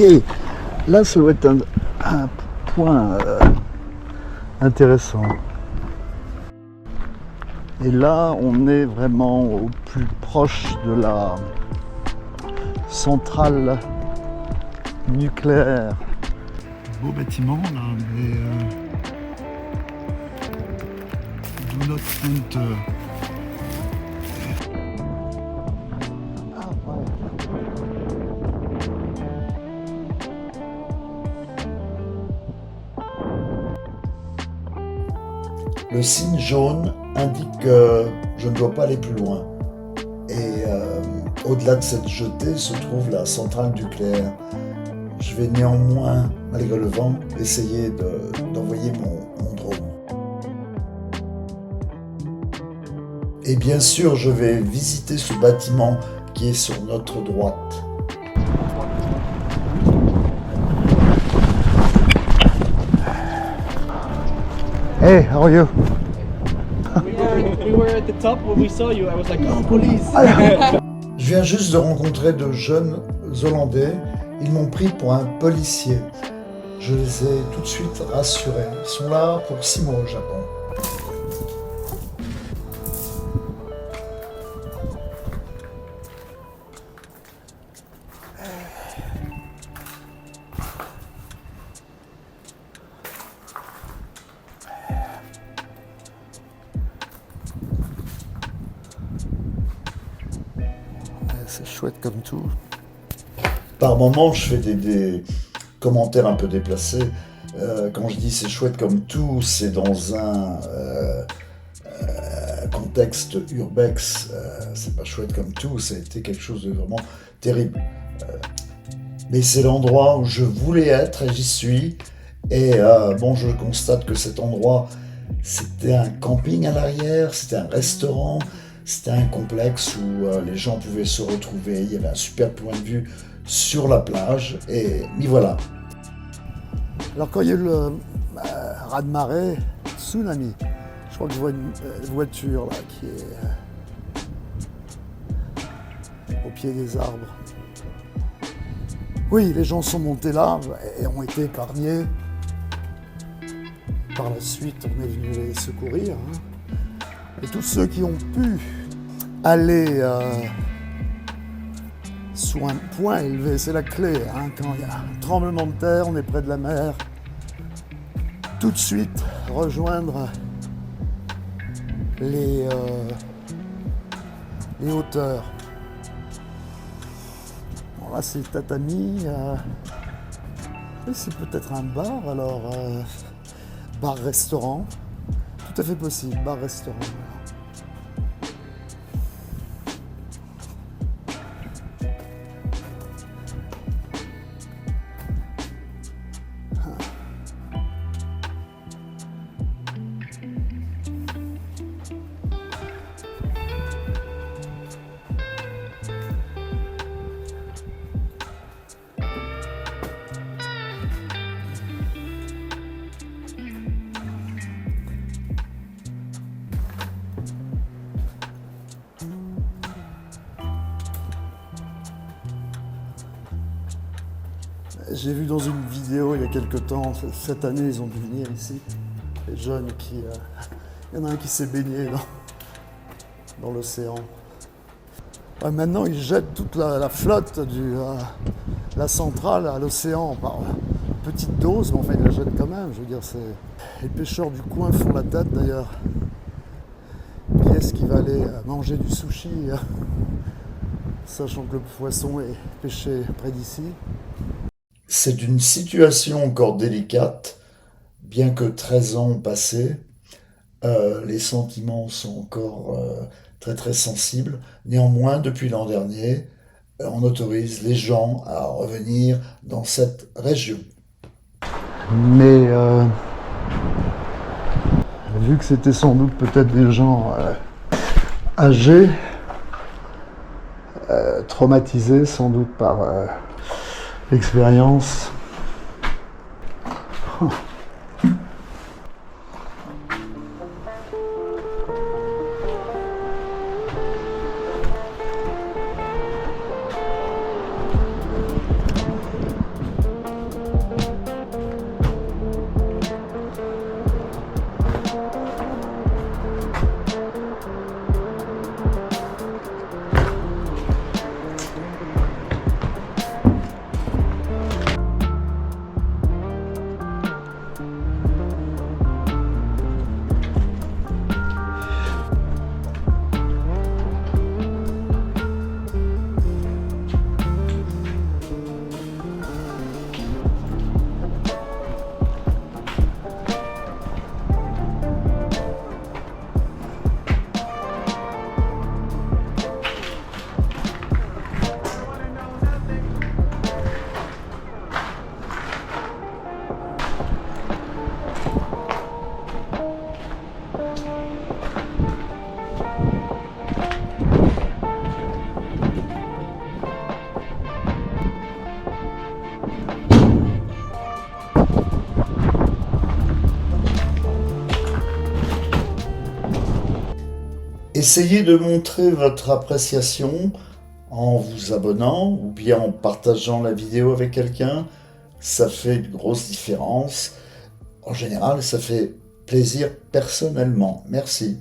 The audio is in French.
Ok, là ça doit être un point intéressant. Et là, on est vraiment au plus proche de la centrale nucléaire. Beau bâtiment là, mais do not enter. Le signe jaune indique que je ne dois pas aller plus loin. Et au-delà de cette jetée se trouve la centrale nucléaire. Je vais néanmoins, malgré le vent, essayer d'envoyer mon drone. Et bien sûr, je vais visiter ce bâtiment qui est sur notre droite. Hey, how are you? We were at the top when we saw you. I was like, oh, police! Je viens juste de rencontrer de jeunes Hollandais. Ils m'ont pris pour un policier. Je les ai tout de suite rassurés. Ils sont là pour 6 mois au Japon. C'est chouette comme tout. Par moments, je fais des commentaires un peu déplacés. Quand je dis c'est chouette comme tout, c'est dans un contexte urbex. C'est pas chouette comme tout, ça a été quelque chose de vraiment terrible. Mais c'est l'endroit où je voulais être et j'y suis. Et bon, je constate que cet endroit, c'était un camping à l'arrière, c'était un restaurant, c'était un complexe où les gens pouvaient se retrouver. Il y avait un super point de vue sur la plage et m'y voilà. Alors quand il y a eu le raz-de-marée, tsunami, je crois que je vois une voiture là qui est au pied des arbres. Oui, les gens sont montés là et ont été épargnés. Par la suite, on est venu les secourir. Et tous ceux qui ont pu aller sous un point élevé, c'est la clé. Quand il y a un tremblement de terre, on est près de la mer. Tout de suite, rejoindre les hauteurs. Bon, là, c'est tatami. C'est peut-être un bar, alors bar-restaurant. Tout à fait possible, bar-restaurant. J'ai vu dans une vidéo il y a quelques temps, cette année ils ont dû venir ici, les jeunes qui... il y en a un qui s'est baigné dans l'océan. Ouais, maintenant ils jettent toute la flotte de la centrale à l'océan par petite dose, mais enfin ils la jettent quand même, je veux dire, les pêcheurs du coin font la tête d'ailleurs. Qui est-ce qui va aller manger du sushi, sachant que le poisson est pêché près d'ici? C'est une situation encore délicate, bien que 13 ans ont passé, les sentiments sont encore très très sensibles. Néanmoins, depuis l'an dernier, on autorise les gens à revenir dans cette région. Mais vu que c'était sans doute peut-être des gens âgés, traumatisés sans doute par l'expérience. Essayez de montrer votre appréciation en vous abonnant ou bien en partageant la vidéo avec quelqu'un. Ça fait une grosse différence. En général, ça fait plaisir personnellement. Merci.